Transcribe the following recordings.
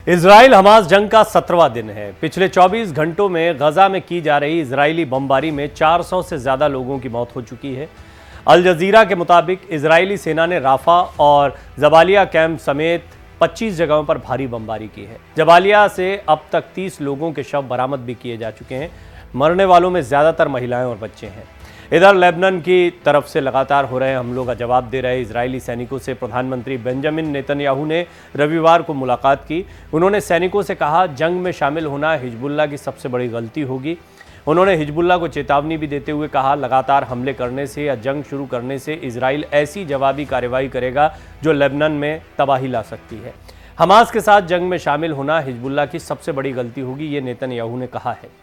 Israel Hamas जंग का 17वां दिन है। पिछले 24 घंटों में गजा में की जा रही इजरायली बमबारी में 400 से ज्यादा लोगों की मौत हो चुकी है। अल जजीरा के मुताबिक इजरायली सेना ने राफा और जबालिया कैंप समेत 25 जगहों पर भारी बमबारी की है। जबालिया से अब तक 30 लोगों के शव बरामद भी किए जा चुके हैं। मरने वालों में ज्यादातर महिलाएं और बच्चे हैं। इधर लेबनान की तरफ से लगातार हो रहे हमलों का जवाब दे रहे इजरायली सैनिकों से प्रधानमंत्री बेंजामिन नेतन्याहू ने रविवार को मुलाकात की। उन्होंने सैनिकों से कहा, जंग में शामिल होना हिजबुल्लाह की सबसे बड़ी गलती होगी। उन्होंने हिजबुल्लाह को चेतावनी भी देते हुए कहा, लगातार हमले करने से या जंग शुरू करने से इजराइल ऐसी जवाबी कार्रवाई करेगा जो लेबनान में तबाही ला सकती है। हमास के साथ जंग में शामिल होना हिजबुल्लाह की सबसे बड़ी गलती होगी, ये नेतन्याहू ने कहा है।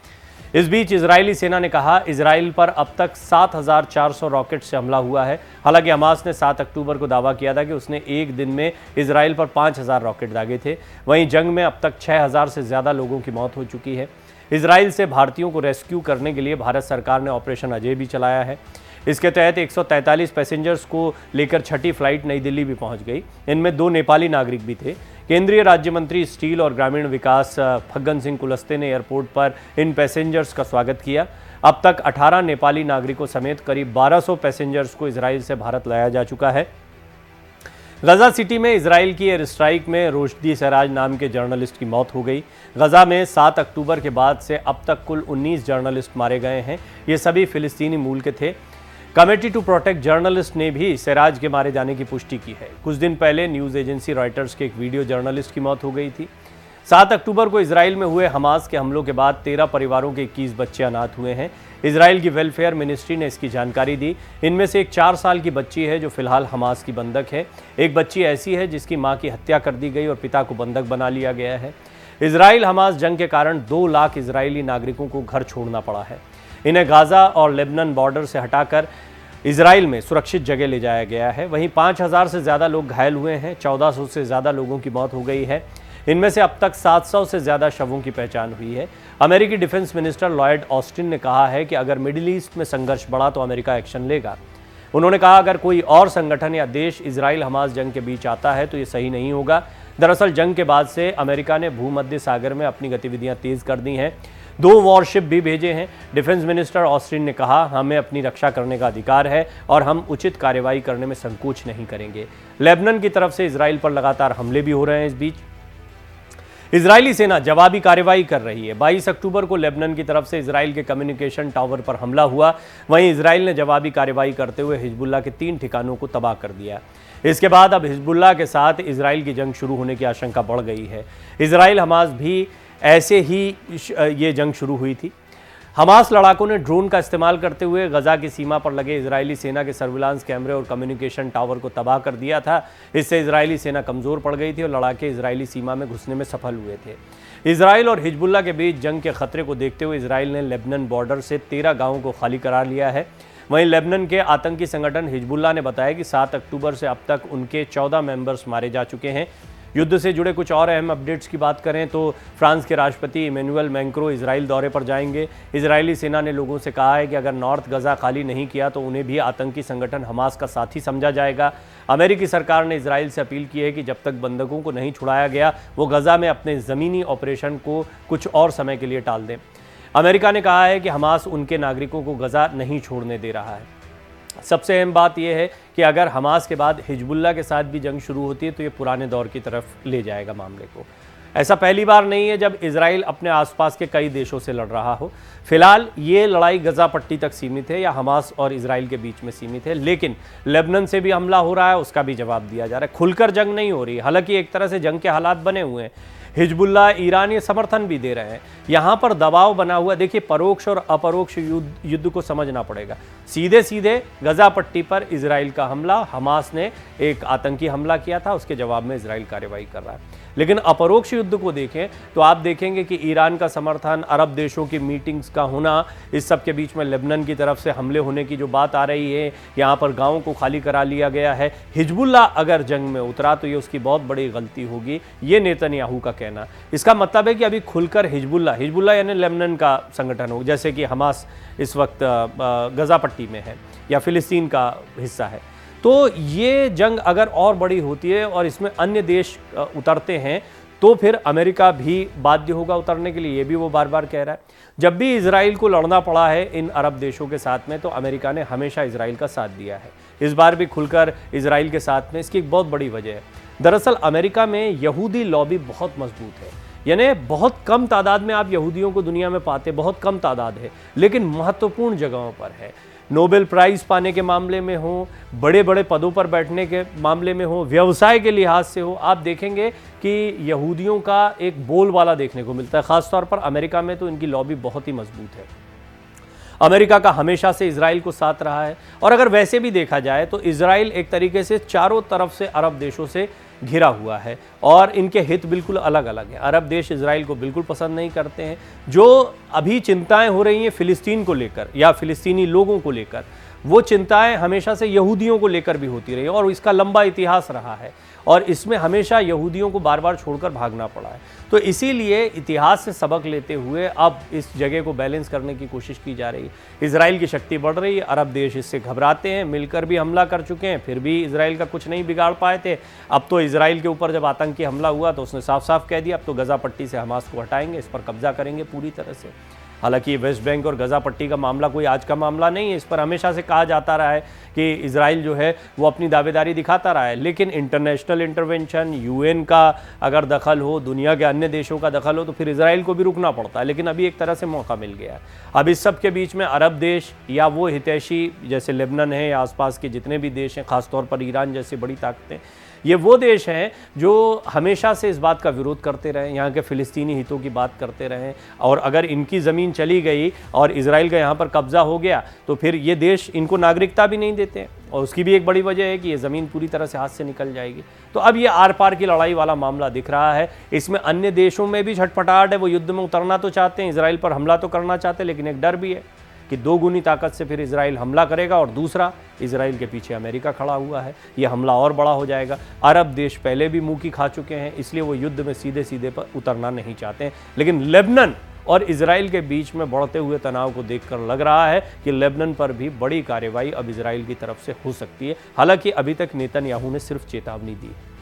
इस बीच इजरायली सेना ने कहा, इजराइल पर अब तक 7,400 रॉकेट से हमला हुआ है। हालांकि हमास ने 7 अक्टूबर को दावा किया था कि उसने एक दिन में इजराइल पर 5,000 रॉकेट दागे थे। वहीं जंग में अब तक 6,000 से ज़्यादा लोगों की मौत हो चुकी है। इजराइल से भारतीयों को रेस्क्यू करने के लिए भारत सरकार ने ऑपरेशन अजय भी चलाया है। इसके तहत 143 पैसेंजर्स को लेकर छठी फ्लाइट नई दिल्ली भी पहुंच गई। इनमें 2 नेपाली नागरिक भी थे। केंद्रीय राज्य मंत्री स्टील और ग्रामीण विकास फग्गन सिंह कुलस्ते ने एयरपोर्ट पर इन पैसेंजर्स का स्वागत किया। अब तक 18 नेपाली नागरिकों समेत करीब 1200 पैसेंजर्स को इजराइल से भारत लाया जा चुका है। गजा सिटी में इजराइल की एयर स्ट्राइक में रोशदी सराज नाम के जर्नलिस्ट की मौत हो गई। गजा में 7 अक्टूबर के बाद से अब तक कुल 19 जर्नलिस्ट मारे गए हैं। ये सभी फिलिस्तीनी मूल के थे। कमेटी टू प्रोटेक्ट जर्नलिस्ट ने भी सिराज के मारे जाने की पुष्टि की है। कुछ दिन पहले न्यूज़ एजेंसी रॉयटर्स के एक वीडियो जर्नलिस्ट की मौत हो गई थी। 7 अक्टूबर को इजराइल में हुए हमास के हमलों के बाद 13 परिवारों के 21 बच्चे अनाथ हुए हैं। इजराइल की वेलफेयर मिनिस्ट्री ने इसकी जानकारी दी। इनमें से एक 4 साल की बच्ची है जो फिलहाल हमास की बंधक है। एक बच्ची ऐसी है जिसकी मां की हत्या कर दी गई और पिता को बंधक बना लिया गया है। इजराइल हमास जंग के कारण 2 लाख इजरायली नागरिकों को घर छोड़ना पड़ा है। इन्हें गाजा और लेबनान बॉर्डर से हटाकर इजराइल में सुरक्षित जगह ले जाया गया है। वहीं 5,000 से ज़्यादा लोग घायल हुए हैं। 1400 से ज़्यादा लोगों की मौत हो गई है। इनमें से अब तक 700 से ज़्यादा शवों की पहचान हुई है। अमेरिकी डिफेंस मिनिस्टर लॉयड ऑस्टिन ने कहा है कि अगर मिडिल ईस्ट में संघर्ष बढ़ा तो अमेरिका एक्शन लेगा। उन्होंने कहा, अगर कोई और संगठन या देश इजराइल हमास जंग के बीच आता है तो ये सही नहीं होगा। दरअसल जंग के बाद से अमेरिका ने भूमध्य सागर में अपनी गतिविधियां तेज कर दी हैं। 2 वॉरशिप भी भेजे हैं। डिफेंस मिनिस्टर ऑस्टिन ने कहा, हमें अपनी रक्षा करने का अधिकार है और हम उचित कार्रवाई करने में संकोच नहीं करेंगे। लेबनान की तरफ से इजराइल पर लगातार हमले भी हो रहे हैं। इस बीच इजरायली सेना जवाबी कार्रवाई कर रही है। 22 अक्टूबर को लेबनान की तरफ से इजराइल के कम्युनिकेशन टावर पर हमला हुआ। वहीं इजराइल ने जवाबी कार्रवाई करते हुए हिजबुल्लाह के 3 ठिकानों को तबाह कर दिया। इसके बाद अब हिजबुल्लाह के साथ इजराइल की जंग शुरू होने की आशंका बढ़ गई है। इजराइल हमास भी ऐसे ही ये जंग शुरू हुई थी। हमास लड़ाकों ने ड्रोन का इस्तेमाल करते हुए गजा की सीमा पर लगे इजरायली सेना के सर्विलांस कैमरे और कम्युनिकेशन टावर को तबाह कर दिया था। इससे इजरायली सेना कमज़ोर पड़ गई थी और लड़ाके इजरायली सीमा में घुसने में सफल हुए थे। इजराइल और हिजबुल्लाह के बीच जंग के खतरे को देखते हुए इजराइल ने लेबनान बॉर्डर से 13 गाँवों को खाली करार लिया है। वहीं लेबनान के आतंकी संगठन हिजबुल्लाह ने बताया कि 7 अक्टूबर से अब तक उनके 14 मेंबर्स मारे जा चुके हैं। युद्ध से जुड़े कुछ और अहम अपडेट्स की बात करें तो फ्रांस के राष्ट्रपति इमैनुअल मैक्रों इजराइल दौरे पर जाएंगे। इजरायली सेना ने लोगों से कहा है कि अगर नॉर्थ गजा खाली नहीं किया तो उन्हें भी आतंकी संगठन हमास का साथी समझा जाएगा। अमेरिकी सरकार ने इजराइल से अपील की है कि जब तक बंधकों को नहीं छुड़ाया गया वो गजा में अपने ज़मीनी ऑपरेशन को कुछ और समय के लिए टाल दें। अमेरिका ने कहा है कि हमास उनके नागरिकों को गजा नहीं छोड़ने दे रहा है। सबसे अहम बात यह है कि अगर हमास के बाद हिजबुल्लाह के साथ भी जंग शुरू होती है तो ये पुराने दौर की तरफ ले जाएगा मामले को। ऐसा पहली बार नहीं है जब इजराइल अपने आसपास के कई देशों से लड़ रहा हो। फिलहाल ये लड़ाई गजा पट्टी तक सीमित है या हमास और इजराइल के बीच में सीमित है, लेकिन लेबनान से भी हमला हो रहा है, उसका भी जवाब दिया जा रहा है। खुलकर जंग नहीं हो रही, हालांकि एक तरह से जंग के हालात बने हुए हैं। हिजबुल्लाह ईरान ये समर्थन भी दे रहे हैं। यहाँ पर दबाव बना हुआ, देखिए परोक्ष और अपरोक्ष युद्ध को समझना पड़ेगा। सीधे सीधे गजा पट्टी पर इजराइल का हमला, हमास ने एक आतंकी हमला किया था, उसके जवाब में इजराइल कार्रवाई कर रहा है। लेकिन अपरोक्ष युद्ध को देखें तो आप देखेंगे कि ईरान का समर्थन, अरब देशों की मीटिंग्स का होना, इस सब के बीच में लेबनान की तरफ से हमले होने की जो बात आ रही है, यहाँ पर गाँवों को खाली करा लिया गया है। हिजबुल्लाह अगर जंग में उतरा तो ये उसकी बहुत बड़ी गलती होगी, ये नेतन्याहू का कहना। इसका मतलब है कि अभी खुलकर हिजबुल्लाह यानी लेबनान का संगठन हो, जैसे कि हमास इस वक्त गजा पट्टी में है या फिलिस्तीन का हिस्सा है, तो ये जंग अगर और बड़ी होती है और इसमें अन्य देश उतरते हैं तो फिर अमेरिका भी बाध्य होगा उतरने के लिए, ये भी वो बार बार कह रहा है। जब भी इजराइल को लड़ना पड़ा है इन अरब देशों के साथ में, तो अमेरिका ने हमेशा इजराइल का साथ दिया है। इस बार भी खुलकर इजराइल के साथ में, इसकी एक बहुत बड़ी वजह है। दरअसल अमेरिका में यहूदी लॉबी बहुत मजबूत है, यानी बहुत कम तादाद में आप यहूदियों को दुनिया में पाते, बहुत कम तादाद है, लेकिन महत्वपूर्ण जगहों पर है। नोबेल प्राइज़ पाने के मामले में हो, बड़े बड़े पदों पर बैठने के मामले में हो, व्यवसाय के लिहाज से हो, आप देखेंगे कि यहूदियों का एक बोलबाला देखने को मिलता है। ख़ासतौर पर अमेरिका में तो इनकी लॉबी बहुत ही मजबूत है। अमेरिका का हमेशा से इजराइल को साथ रहा है, और अगर वैसे भी देखा जाए तो इजराइल एक तरीके से चारों तरफ से अरब देशों से घिरा हुआ है, और इनके हित बिल्कुल अलग अलग हैं। अरब देश इजराइल को बिल्कुल पसंद नहीं करते हैं। जो अभी चिंताएं हो रही हैं फ़िलिस्तीन को लेकर या फ़िलिस्तीनी लोगों को लेकर, वो चिंताएं हमेशा से यहूदियों को लेकर भी होती रही, और इसका लंबा इतिहास रहा है, और इसमें हमेशा यहूदियों को बार बार छोड़कर भागना पड़ा है। तो इसीलिए इतिहास से सबक लेते हुए अब इस जगह को बैलेंस करने की कोशिश की जा रही है। इजराइल की शक्ति बढ़ रही है, अरब देश इससे घबराते हैं, मिलकर भी हमला कर चुके हैं, फिर भी इजराइल का कुछ नहीं बिगाड़ पाए थे। अब तो इजराइल के ऊपर जब आतंकी हमला हुआ तो उसने साफ साफ कह दिया अब तो गजा पट्टी से हमास को हटाएंगे, इस पर कब्जा करेंगे पूरी तरह से। हालांकि वेस्ट बैंक और गजा पट्टी का मामला कोई आज का मामला नहीं है, इस पर हमेशा से कहा जाता रहा है कि इजराइल जो है वो अपनी दावेदारी दिखाता रहा है, लेकिन इंटरनेशनल इंटरवेंशन, यूएन का अगर दखल हो, दुनिया के अन्य देशों का दखल हो, तो फिर इजराइल को भी रुकना पड़ता है। लेकिन अभी एक तरह से मौका मिल गया है। अब इस सब के बीच में अरब देश या वो हितैषी जैसे लेबनान है या आसपास के जितने भी देश हैं, खासतौर पर ईरान जैसी बड़ी ताकतें, ये वो देश हैं जो हमेशा से इस बात का विरोध करते रहे, यहाँ के फ़िलिस्तीनी हितों की बात करते रहे, और अगर इनकी ज़मीन चली गई और इजराइल का यहाँ पर कब्ज़ा हो गया तो फिर ये देश इनको नागरिकता भी नहीं देते हैं, और उसकी भी एक बड़ी वजह है कि ये ज़मीन पूरी तरह से हाथ से निकल जाएगी। तो अब ये आर पार की लड़ाई वाला मामला दिख रहा है। इसमें अन्य देशों में भी छटपटाहट है, वो युद्ध में उतरना तो चाहते हैं, इजराइल पर हमला तो करना चाहते हैं, लेकिन एक डर भी है कि दोगुनी ताकत से फिर इजराइल हमला करेगा, और दूसरा इजराइल के पीछे अमेरिका खड़ा हुआ है, ये हमला और बड़ा हो जाएगा। अरब देश पहले भी मुंह की खा चुके हैं, इसलिए वो युद्ध में सीधे सीधे पर उतरना नहीं चाहते हैं। लेकिन लेबनान और इजराइल के बीच में बढ़ते हुए तनाव को देखकर लग रहा है कि लेबनान पर भी बड़ी कार्रवाई अब इजराइल की तरफ से हो सकती है। हालांकि अभी तक नेतन्याहू ने सिर्फ चेतावनी दी है।